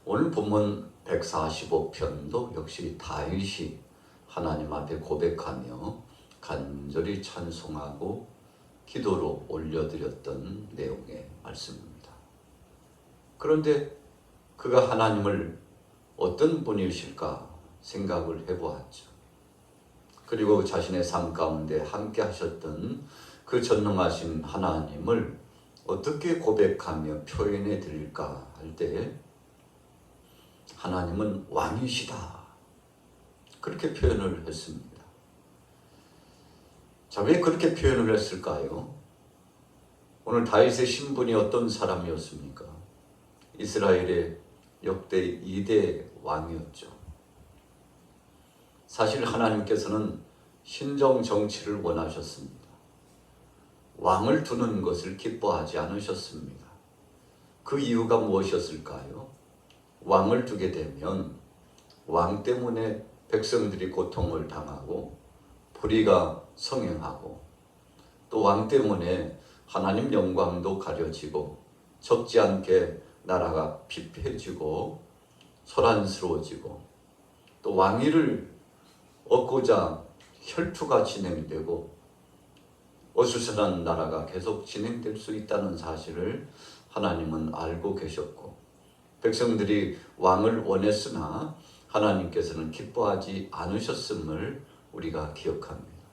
오늘 본문 145편도 역시 다윗이 하나님 앞에 고백하며 간절히 찬송하고 기도로 올려드렸던 내용의 말씀입니다. 그런데 그가 하나님을 어떤 분이실까 생각을 해보았죠. 그리고 자신의 삶 가운데 함께 하셨던 그 전능하신 하나님을 어떻게 고백하며 표현해 드릴까 할 때 하나님은 왕이시다, 그렇게 표현을 했습니다. 자, 왜 그렇게 표현을 했을까요? 오늘 다윗의 신분이 어떤 사람이었습니까? 이스라엘의 역대 2대 왕이었죠. 사실 하나님께서는 신정 정치를 원하셨습니다. 왕을 두는 것을 기뻐하지 않으셨습니다. 그 이유가 무엇이었을까요? 왕을 두게 되면 왕 때문에 백성들이 고통을 당하고 불의가 성행하고 또 왕 때문에 하나님 영광도 가려지고 적지 않게 나라가 피폐해지고 소란스러워지고 또 왕위를 얻고자 혈투가 진행되고 어수선한 나라가 계속 진행될 수 있다는 사실을 하나님은 알고 계셨고, 백성들이 왕을 원했으나 하나님께서는 기뻐하지 않으셨음을 우리가 기억합니다.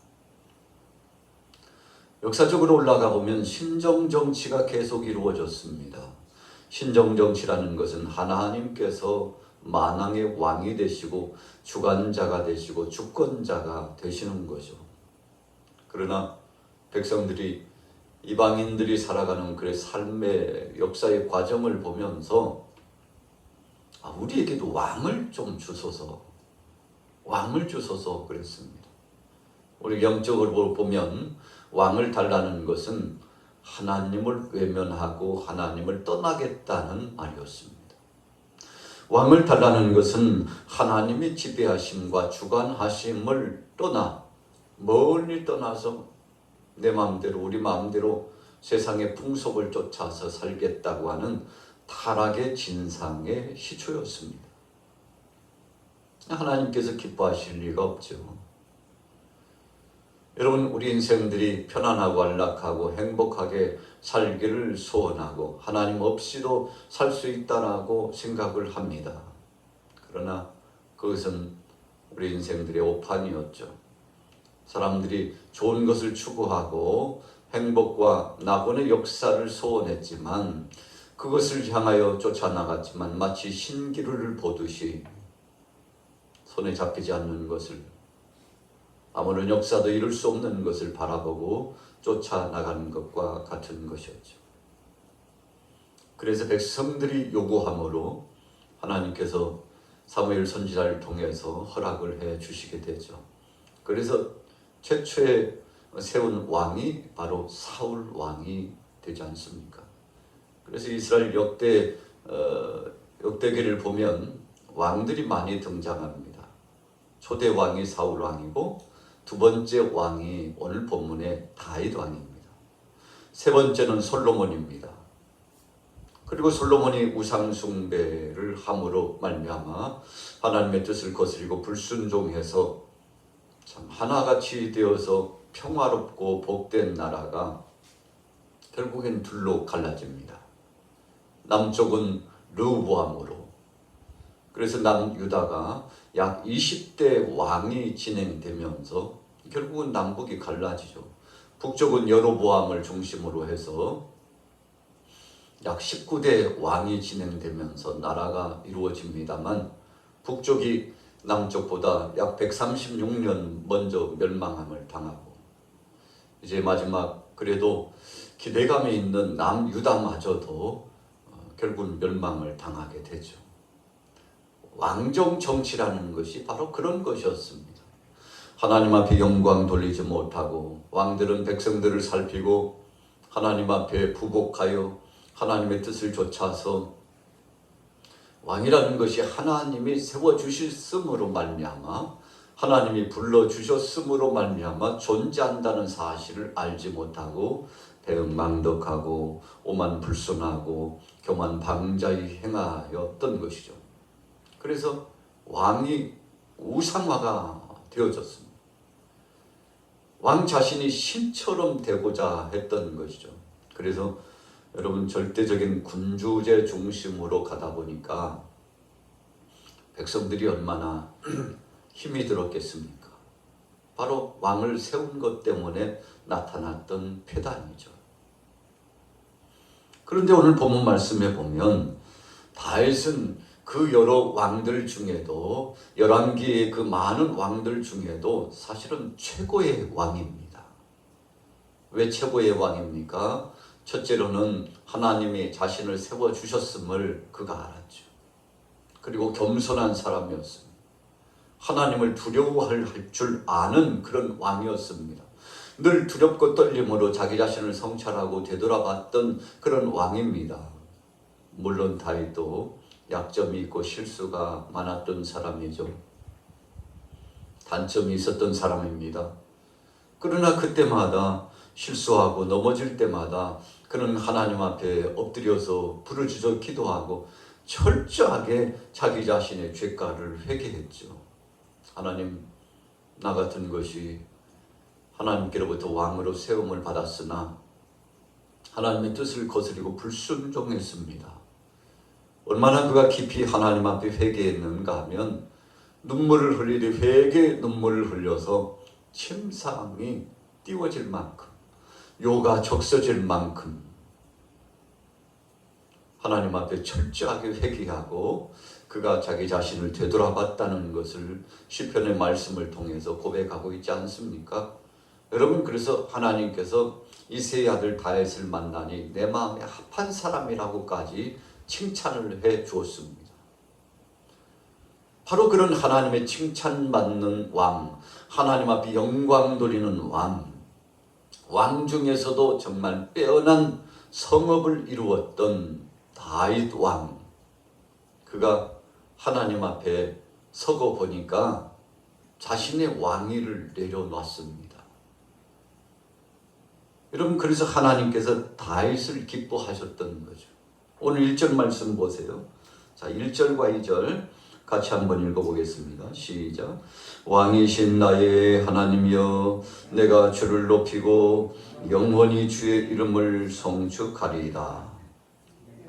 역사적으로 올라가 보면 신정정치가 계속 이루어졌습니다. 신정정치라는 것은 하나님께서 만왕의 왕이 되시고 주관자가 되시고 주권자가 되시는 거죠. 그러나 백성들이, 이방인들이 살아가는 그 삶의 역사의 과정을 보면서 우리에게도 왕을 좀 주소서, 왕을 주소서 그랬습니다. 우리 영적으로 보면 왕을 달라는 것은 하나님을 외면하고 하나님을 떠나겠다는 말이었습니다. 왕을 달라는 것은 하나님의 지배하심과 주관하심을 떠나 멀리 떠나서 내 마음대로 우리 마음대로 세상의 풍속을 쫓아서 살겠다고 하는 타락의 진상의 시초였습니다. 하나님께서 기뻐하실 리가 없죠. 여러분, 우리 인생들이 편안하고 안락하고 행복하게 살기를 소원하고 하나님 없이도 살 수 있다라고 생각을 합니다. 그러나 그것은 우리 인생들의 오판이었죠. 사람들이 좋은 것을 추구하고 행복과 낙원의 역사를 소원했지만 그것을 향하여 쫓아나갔지만 마치 신기루를 보듯이 손에 잡히지 않는 것을, 아무런 역사도 이룰 수 없는 것을 바라보고 쫓아나가는 것과 같은 것이었죠. 그래서 백성들이 요구함으로 하나님께서 사무엘 선지자를 통해서 허락을 해 주시게 되죠. 그래서 최초에 세운 왕이 바로 사울 왕이 되지 않습니까? 그래서 이스라엘 역대기를 보면 왕들이 많이 등장합니다. 초대 왕이 사울 왕이고 두 번째 왕이 오늘 본문의 다윗 왕입니다. 세 번째는 솔로몬입니다. 그리고 솔로몬이 우상 숭배를 함으로 말미암아 하나님의 뜻을 거스리고 불순종해서 참 하나같이 되어서 평화롭고 복된 나라가 결국엔 둘로 갈라집니다. 남쪽은 르호보암으로, 그래서 남유다가 약 20대 왕이 진행되면서 결국은 남북이 갈라지죠. 북쪽은 여로보암을 중심으로 해서 약 19대 왕이 진행되면서 나라가 이루어집니다만 북쪽이 남쪽보다 약 136년 먼저 멸망함을 당하고 이제 마지막 그래도 기대감이 있는 남유다마저도 결국은 멸망을 당하게 되죠. 왕정 정치라는 것이 바로 그런 것이었습니다. 하나님 앞에 영광 돌리지 못하고 왕들은 백성들을 살피고 하나님 앞에 부복하여 하나님의 뜻을 좇아서 왕이라는 것이 하나님이 세워주셨음으로 말미암아 하나님이 불러주셨음으로 말미암아 존재한다는 사실을 알지 못하고 배은망덕하고 오만불손하고 교만방자히 행하였던 것이죠. 그래서 왕이 우상화가 되어졌습니다. 왕 자신이 신처럼 되고자 했던 것이죠. 그래서 여러분 절대적인 군주제 중심으로 가다 보니까 백성들이 얼마나 힘이 들었겠습니까? 바로 왕을 세운 것 때문에 나타났던 폐단이죠. 그런데 오늘 본문 말씀에 보면 다윗은 그 여러 왕들 중에도 열왕기의 그 많은 왕들 중에도 사실은 최고의 왕입니다. 왜 최고의 왕입니까? 첫째로는 하나님이 자신을 세워주셨음을 그가 알았죠. 그리고 겸손한 사람이었습니다. 하나님을 두려워할 줄 아는 그런 왕이었습니다. 늘 두렵고 떨림으로 자기 자신을 성찰하고 되돌아봤던 그런 왕입니다. 물론 다윗도 약점이 있고 실수가 많았던 사람이죠. 단점이 있었던 사람입니다. 그러나 그때마다 실수하고 넘어질 때마다 그는 하나님 앞에 엎드려서 부르짖어 기도하고 철저하게 자기 자신의 죄가를 회개했죠. 하나님, 나 같은 것이 하나님께로부터 왕으로 세움을 받았으나 하나님의 뜻을 거스리고 불순종했습니다. 얼마나 그가 깊이 하나님 앞에 회개했는가 하면 눈물을 흘리되 회개의 눈물을 흘려서 침상이 띄워질 만큼, 요가 적셔질 만큼 하나님 앞에 철저하게 회개하고 그가 자기 자신을 되돌아봤다는 것을 시편의 말씀을 통해서 고백하고 있지 않습니까? 여러분, 그래서 하나님께서 이 세 아들 다윗을 만나니 내 마음에 합한 사람이라고까지 칭찬을 해 주었습니다. 바로 그런 하나님의 칭찬받는 왕, 하나님 앞에 영광 돌리는 왕 중에서도 정말 빼어난 성업을 이루었던 다윗 왕, 그가 하나님 앞에 서고 보니까 자신의 왕위를 내려놨습니다. 여러분, 그래서 하나님께서 다윗을 기뻐하셨던 거죠. 오늘 1절 말씀 보세요. 자, 1절과 2절 같이 한번 읽어보겠습니다. 시작. 왕이신 나의 하나님이여, 내가 주를 높이고 영원히 주의 이름을 송축하리이다.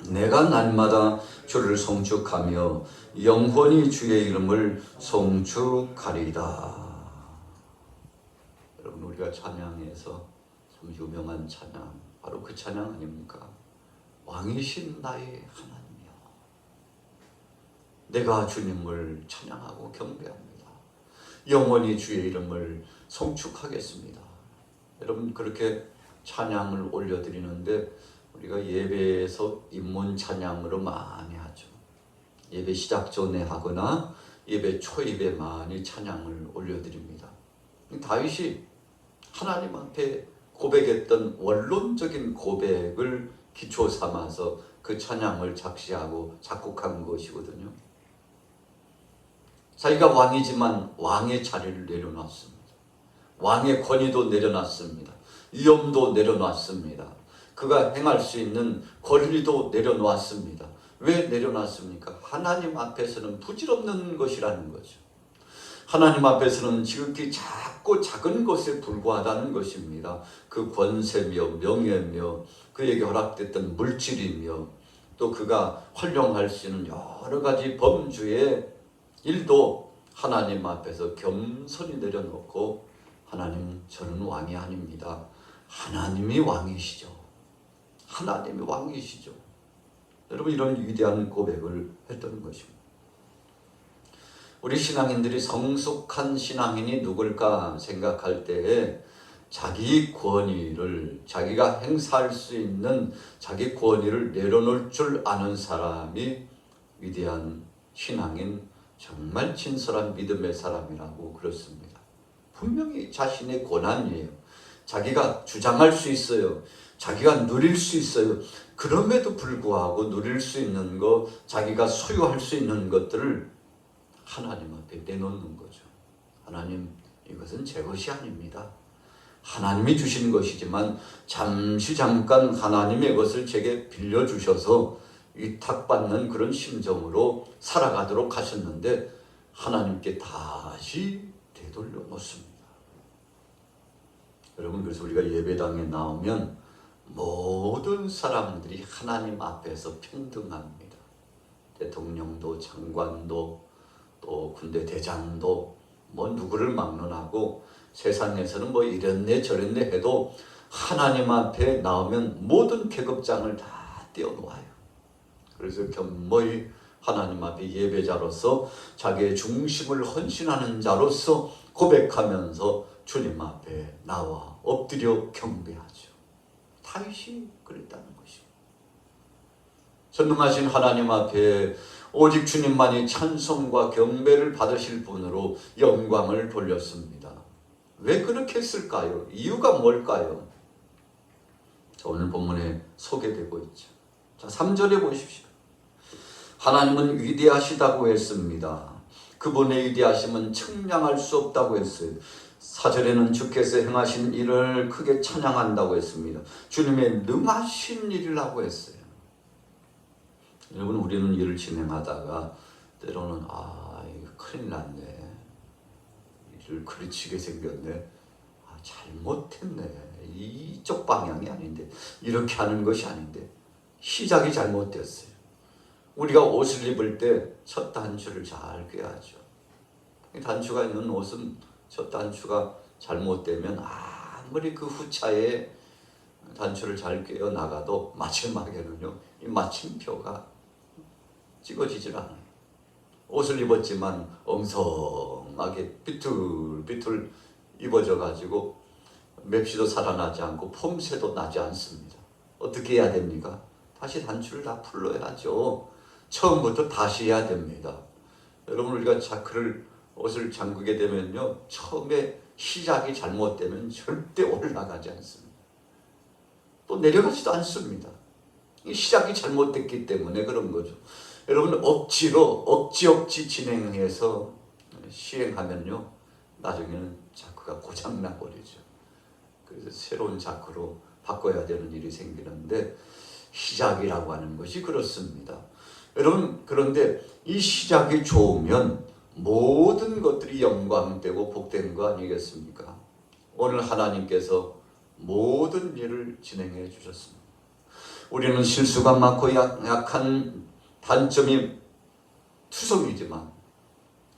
내가 날마다 주를 송축하며 영원히 주의 이름을 송축하리이다. 여러분, 우리가 찬양에서 참 유명한 찬양, 바로 그 찬양 아닙니까? 왕이신 나의 하나님이여, 내가 주님을 찬양하고 경배합니다. 영원히 주의 이름을 송축하겠습니다. 여러분, 그렇게 찬양을 올려드리는데 우리가 예배에서 입문 찬양으로 많이 하죠. 예배 시작 전에 하거나 예배 초입에 많이 찬양을 올려드립니다. 다윗이 하나님 앞에 고백했던 원론적인 고백을 기초 삼아서 그 찬양을 작시하고 작곡한 것이거든요. 자기가 왕이지만 왕의 자리를 내려놨습니다. 왕의 권위도 내려놨습니다. 위엄도 내려놨습니다. 그가 행할 수 있는 권리도 내려놓았습니다. 왜 내려놨습니까? 하나님 앞에서는 부질없는 것이라는 거죠. 하나님 앞에서는 지극히 작고 작은 것에 불과하다는 것입니다. 그 권세며 명예며 그에게 허락됐던 물질이며 또 그가 활용할 수 있는 여러 가지 범주의 일도 하나님 앞에서 겸손히 내려놓고, 하나님, 저는 왕이 아닙니다. 하나님이 왕이시죠. 하나님이 왕이시죠. 여러분, 이런 위대한 고백을 했던 것입니다. 우리 신앙인들이 성숙한 신앙인이 누굴까 생각할 때에 자기 권위를, 자기가 행사할 수 있는 자기 권위를 내려놓을 줄 아는 사람이 위대한 신앙인, 정말 진솔한 믿음의 사람이라고 그렇습니다. 분명히 자신의 권한이에요. 자기가 주장할 수 있어요. 자기가 누릴 수 있어요. 그럼에도 불구하고 누릴 수 있는 것, 자기가 소유할 수 있는 것들을 하나님 앞에 내놓는 거죠. 하나님, 이것은 제 것이 아닙니다. 하나님이 주신 것이지만 잠깐 하나님의 것을 제게 빌려주셔서 위탁받는 그런 심정으로 살아가도록 하셨는데 하나님께 다시 되돌려 놓습니다. 여러분, 그래서 우리가 예배당에 나오면 모든 사람들이 하나님 앞에서 평등합니다. 대통령도 장관도 또 군대 대장도 뭐 누구를 막론하고 세상에서는 뭐 이랬네 저랬네 해도 하나님 앞에 나오면 모든 계급장을 다 떼어놓아요. 그래서 겸허히 하나님 앞에 예배자로서 자기의 중심을 헌신하는 자로서 고백하면서 주님 앞에 나와 엎드려 경배하죠. 다윗이 그랬다는 것입니다. 전능하신 하나님 앞에 오직 주님만이 찬송과 경배를 받으실 분으로 영광을 돌렸습니다. 왜 그렇게 했을까요? 이유가 뭘까요? 자, 오늘 본문에 소개되고 있죠. 자, 3절에 보십시오. 하나님은 위대하시다고 했습니다. 그분의 위대하심은 측량할 수 없다고 했어요. 4절에는 주께서 행하신 일을 크게 찬양한다고 했습니다. 주님의 능하신 일이라고 했어요. 여러분, 우리는 일을 진행하다가 때로는 이거 큰일 났네, 일을 그르치게 생겼네, 잘못했네, 이쪽 방향이 아닌데, 이렇게 하는 것이 아닌데, 시작이 잘못됐어요. 우리가 옷을 입을 때 첫 단추를 잘 꿰야죠. 단추가 있는 옷은 첫 단추가 잘못되면 아무리 그 후차에 단추를 잘 꿰어 나가도 마지막에는요, 이 마침표가 찍어지질 않아요. 옷을 입었지만 엉성하게 비틀비틀 입어져 가지고 맵시도 살아나지 않고 폼새도 나지 않습니다. 어떻게 해야 됩니까? 다시 단추를 다 풀러야죠. 처음부터 다시 해야 됩니다. 여러분, 우리가 옷을 잠그게 되면요, 처음에 시작이 잘못되면 절대 올라가지 않습니다. 또 내려가지도 않습니다. 시작이 잘못됐기 때문에 그런 거죠. 여러분, 억지 진행해서 시행하면요, 나중에는 자크가 고장나 버리죠. 그래서 새로운 자크로 바꿔야 되는 일이 생기는데, 시작이라고 하는 것이 그렇습니다. 여러분, 그런데 이 시작이 좋으면 모든 것들이 영광되고 복된 거 아니겠습니까? 오늘 하나님께서 모든 일을 진행해 주셨습니다. 우리는 실수가 많고 약한 단점이 투성이지만,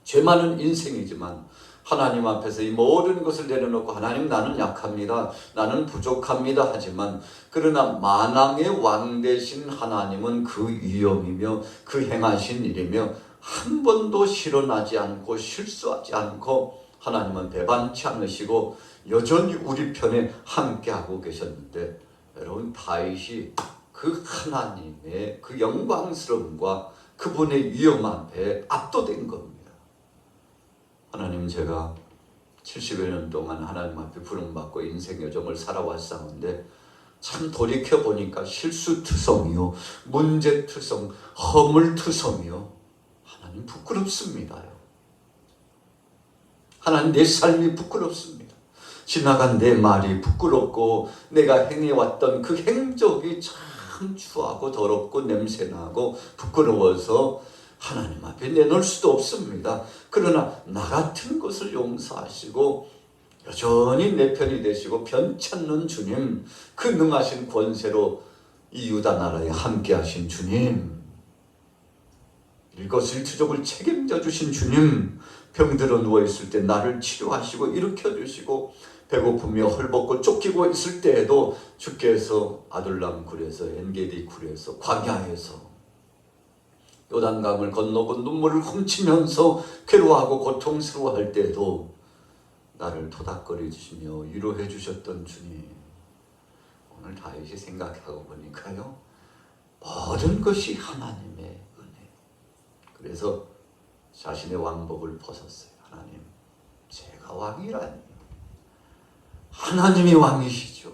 죄 많은 인생이지만, 하나님 앞에서 이 모든 것을 내려놓고 하나님, 나는 약합니다, 나는 부족합니다 하지만, 그러나 만왕의 왕 되신 하나님은 그 위엄이며 그 행하신 일이며 한 번도 실언하지 않고 실수하지 않고 하나님은 배반치 않으시고 여전히 우리 편에 함께하고 계셨는데, 여러분, 다윗이 그 하나님의 그 영광스러움과 그분의 위엄 앞에 압도된 겁니다. 하나님, 제가 70여 년 동안 하나님 앞에 부름받고 인생 여정을 살아왔사온데 참 돌이켜보니까 실수투성이요, 문제투성, 허물투성이요, 하나님 부끄럽습니다요. 하나님, 내 삶이 부끄럽습니다. 지나간 내 말이 부끄럽고 내가 행해왔던 그 행적이 참 추하고 더럽고 냄새나고 부끄러워서 하나님 앞에 내놓을 수도 없습니다. 그러나 나 같은 것을 용서하시고 여전히 내 편이 되시고 변찮는 주님, 그 능하신 권세로 이 유다 나라에 함께 하신 주님, 일거수일투족을 책임져 주신 주님, 병들어 누워있을 때 나를 치료하시고 일으켜주시고 배고프며 헐벗고 쫓기고 있을 때에도 주께서 아둘람 굴에서 엔게디 굴에서 광야에서 요단강을 건너고 눈물을 훔치면서 괴로워하고 고통스러워할 때에도 나를 토닥거려 주시며 위로해 주셨던 주님, 오늘 다윗이 생각하고 보니까요, 모든 것이 하나님의 은혜. 그래서 자신의 왕복을 벗었어요. 하나님, 제가 왕이라니. 하나님이 왕이시죠.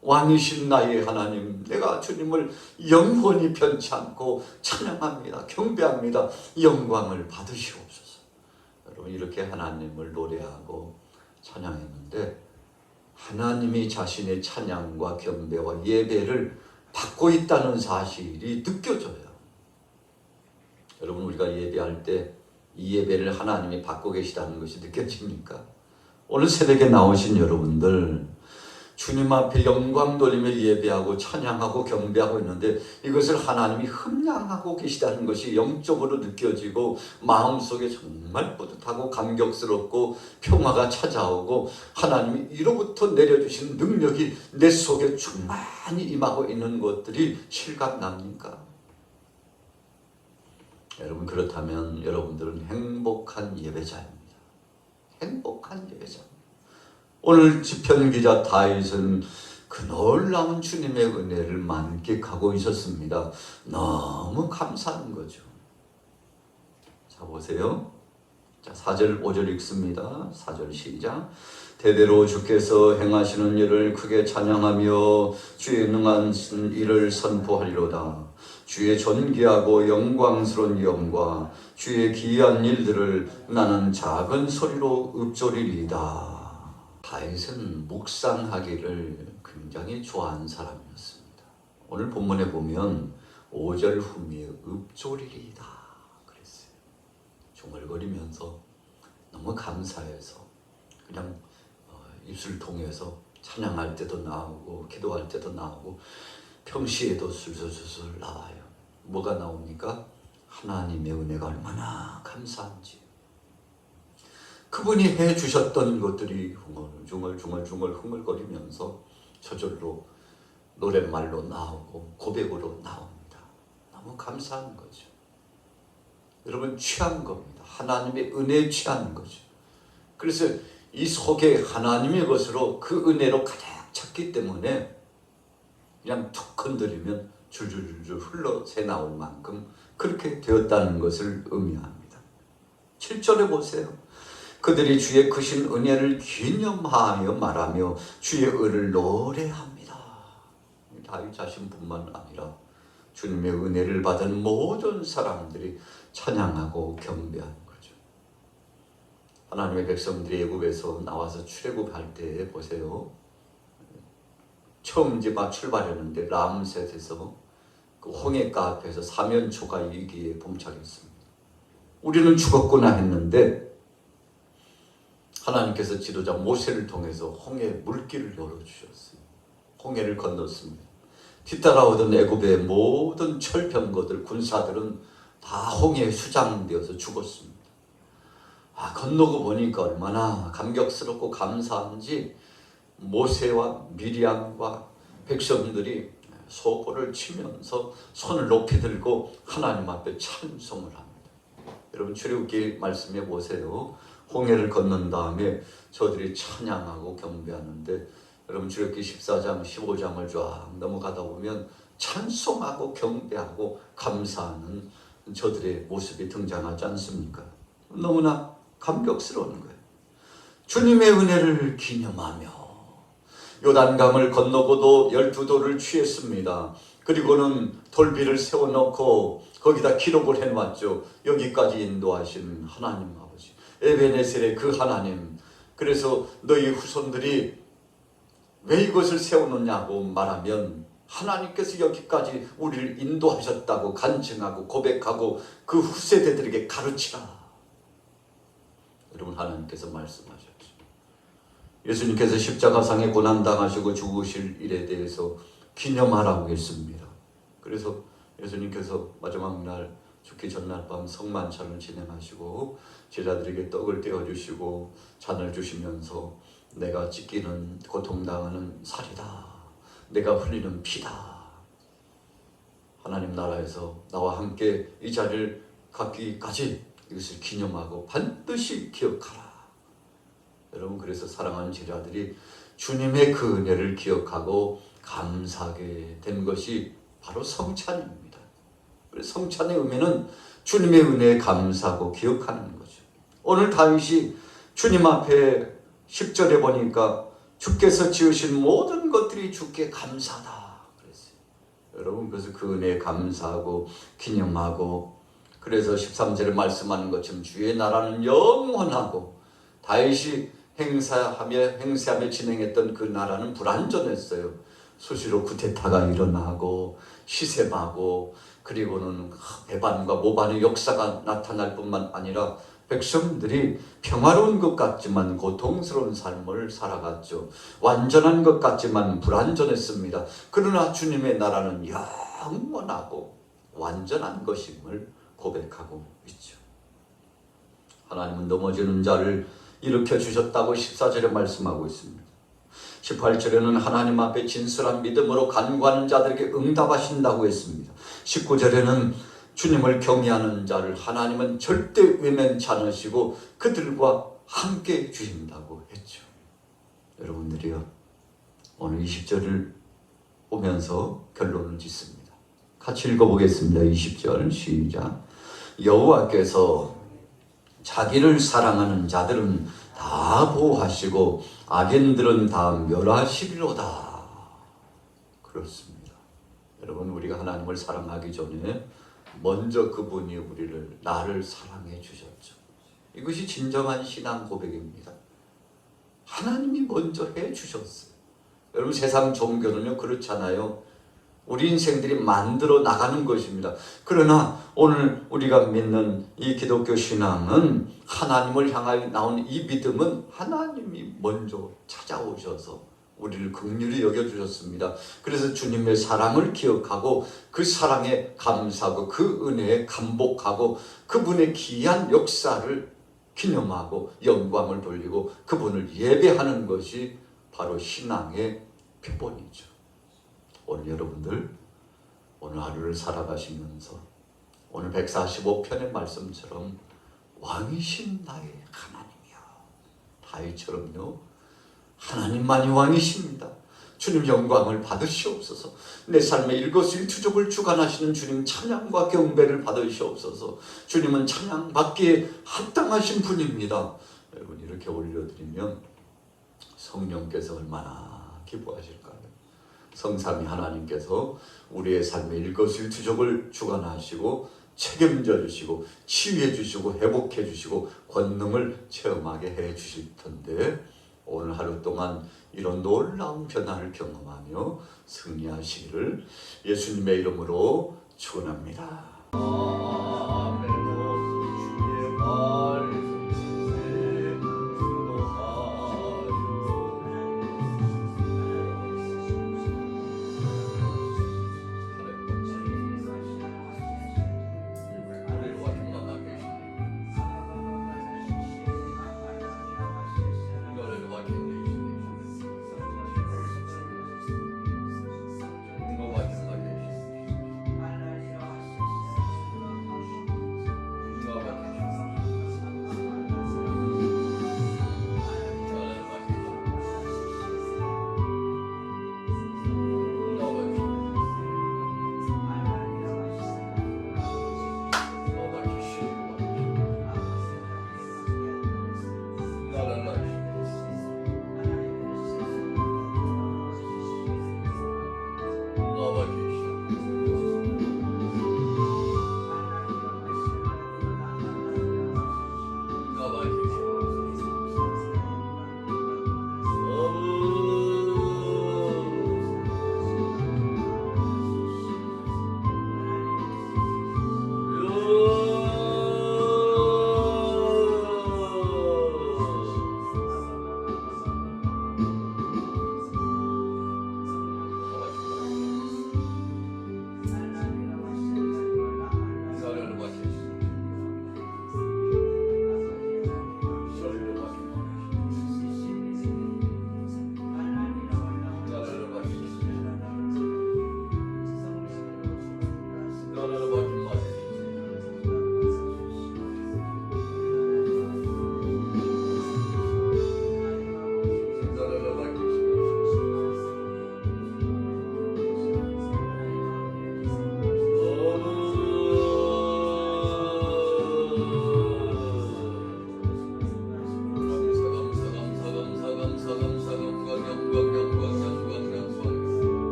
왕이신 나의 하나님, 내가 주님을 영원히 변치 않고 찬양합니다. 경배합니다. 영광을 받으시옵소서. 여러분, 이렇게 하나님을 노래하고 찬양했는데 하나님이 자신의 찬양과 경배와 예배를 받고 있다는 사실이 느껴져요. 여러분, 우리가 예배할 때 이 예배를 하나님이 받고 계시다는 것이 느껴집니까? 오늘 새벽에 나오신 여러분들, 주님 앞에 영광 돌리며 예배하고 찬양하고 경배하고 있는데 이것을 하나님이 흠양하고 계시다는 것이 영적으로 느껴지고 마음속에 정말 뿌듯하고 감격스럽고 평화가 찾아오고 하나님이 이로부터 내려주신 능력이 내 속에 충만히 임하고 있는 것들이 실감납니까? 여러분, 그렇다면 여러분들은 행복한 예배자입니다. 행복한 예배자. 오늘 시편 기자 다윗은 그 놀라운 주님의 은혜를 만끽하고 있었습니다. 너무 감사한 거죠. 자, 보세요. 자, 4절 5절 읽습니다. 4절 시작. 대대로 주께서 행하시는 일을 크게 찬양하며 주의 능한 일을 선포하리로다. 주의 존귀하고 영광스러운 영과 주의 기이한 일들을 나는 작은 소리로 읊조리리이다. 다윗은 묵상하기를 굉장히 좋아하는 사람이었습니다. 오늘 본문에 보면 5절 후미에 읊조리리이다 그랬어요. 중얼거리면서 너무 감사해서 그냥 입술 통해서 찬양할 때도 나오고 기도할 때도 나오고 평시에도 술술술 나와요. 뭐가 나옵니까? 하나님의 은혜가 얼마나 감사한지, 그분이 해주셨던 것들이 중얼중얼 흥얼거리면서 저절로 노랫말로 나오고 고백으로 나옵니다. 너무 감사한 거죠. 여러분, 취한 겁니다. 하나님의 은혜에 취한 거죠. 그래서 이 속에 하나님의 것으로 그 은혜로 가득 찼기 때문에 그냥 툭 건드리면 줄줄줄 흘러 새나올 만큼 그렇게 되었다는 것을 의미합니다. 7절에 보세요. 그들이 주의 크신 은혜를 기념하여 말하며 주의 의를 노래합니다. 다윗 자신뿐만 아니라 주님의 은혜를 받은 모든 사람들이 찬양하고 경배하는 거죠. 하나님의 백성들이 애굽에서 나와서 출애굽할 때 보세요. 처음 이제 막 출발했는데 람셋에서 그 홍해가 앞에서 사면초가 위기에 봉착했습니다. 우리는 죽었구나 했는데 하나님께서 지도자 모세를 통해서 홍해 물길을 열어주셨어요. 홍해를 건넜습니다. 뒤따라오던 애굽의 모든 철병거들, 군사들은 다 홍해에 수장되어서 죽었습니다. 건너고 보니까 얼마나 감격스럽고 감사한지 모세와 미리암과 백성들이 소고를 치면서 손을 높이 들고 하나님 앞에 찬송을 합니다. 여러분, 출애굽기 말씀해 보세요. 홍해를 건넌 다음에 저들이 찬양하고 경배하는데 여러분, 출애굽기 14장 15장을 쫙 넘어가다 보면 찬송하고 경배하고 감사하는 저들의 모습이 등장하지 않습니까? 너무나 감격스러운 거예요. 주님의 은혜를 기념하며 요단강을 건너고도 12돌을 취했습니다. 그리고는 돌비를 세워놓고 거기다 기록을 해놨죠. 여기까지 인도하신 하나님 아버지, 에베네셀의 그 하나님. 그래서 너희 후손들이 왜 이것을 세워놓냐고 말하면 하나님께서 여기까지 우리를 인도하셨다고 간증하고 고백하고 그 후세대들에게 가르치라. 여러분, 하나님께서 말씀하셨죠. 예수님께서 십자가상에 고난당하시고 죽으실 일에 대해서 기념하라고 했습니다. 그래서 예수님께서 마지막 날 죽기 전날 밤 성만찬을 진행하시고 제자들에게 떡을 떼어주시고 잔을 주시면서 내가 찢기는 고통당하는 살이다, 내가 흘리는 피다, 하나님 나라에서 나와 함께 이 자리를 갖기까지 이것을 기념하고 반드시 기억하라. 여러분, 그래서 사랑하는 제자들이 주님의 그 은혜를 기억하고 감사하게 된 것이 바로 성찬입니다. 성찬의 의미는 주님의 은혜에 감사하고 기억하는 거죠. 오늘 다윗이 주님 앞에 10절에 보니까 주께서 지으신 모든 것들이 주께 감사하다 그랬어요. 여러분, 그래서 그 은혜에 감사하고 기념하고, 그래서 13절에 말씀하는 것처럼 주의 나라는 영원하고, 다윗이 행세하며 진행했던 그 나라는 불완전했어요. 수시로 쿠데타가 일어나고 시샘하고 그리고는 배반과 모반의 역사가 나타날 뿐만 아니라 백성들이 평화로운 것 같지만 고통스러운 삶을 살아갔죠. 완전한 것 같지만 불완전했습니다. 그러나 주님의 나라는 영원하고 완전한 것임을 고백하고 있죠. 하나님은 넘어지는 자를 일으켜 주셨다고 14절에 말씀하고 있습니다. 18절에는 하나님 앞에 진실한 믿음으로 간구하는 자들에게 응답하신다고 했습니다. 19절에는 주님을 경외하는 자를 하나님은 절대 외면치 않으시고 그들과 함께 주신다고 했죠. 여러분들이요, 오늘 20절을 보면서 결론을 짓습니다. 같이 읽어보겠습니다. 20절 시작. 여호와께서 자기를 사랑하는 자들은 다 보호하시고 악인들은 다 멸하시리로다. 그렇습니다. 여러분, 우리가 하나님을 사랑하기 전에 먼저 그분이 나를 사랑해 주셨죠. 이것이 진정한 신앙 고백입니다. 하나님이 먼저 해 주셨어요. 여러분, 세상 종교는요 그렇잖아요. 우리 인생들이 만들어 나가는 것입니다. 그러나 오늘 우리가 믿는 이 기독교 신앙은 하나님을 향하여 나온 이 믿음은 하나님이 먼저 찾아오셔서 우리를 긍휼히 여겨주셨습니다. 그래서 주님의 사랑을 기억하고 그 사랑에 감사하고 그 은혜에 감복하고 그분의 기이한 역사를 기념하고 영광을 돌리고 그분을 예배하는 것이 바로 신앙의 표본이죠. 오늘 여러분들 오늘 하루를 살아가시면서 오늘 145편의 말씀처럼 왕이신 나의 하나님이여, 다윗처럼요 하나님만이 왕이십니다. 주님 영광을 받으시옵소서. 내 삶의 일거수일투족을 주관하시는 주님 찬양과 경배를 받으시옵소서. 주님은 찬양받기에 합당하신 분입니다. 여러분, 이렇게 올려드리면 성령께서 얼마나 기뻐하실까요? 성삼위 하나님께서 우리의 삶의 일거수일투족을 주관하시고 책임져 주시고 치유해 주시고 회복해 주시고 권능을 체험하게 해 주실 텐데, 오늘 하루 동안 이런 놀라운 변화를 경험하며 승리하시기를 예수님의 이름으로 축원합니다. 아멘.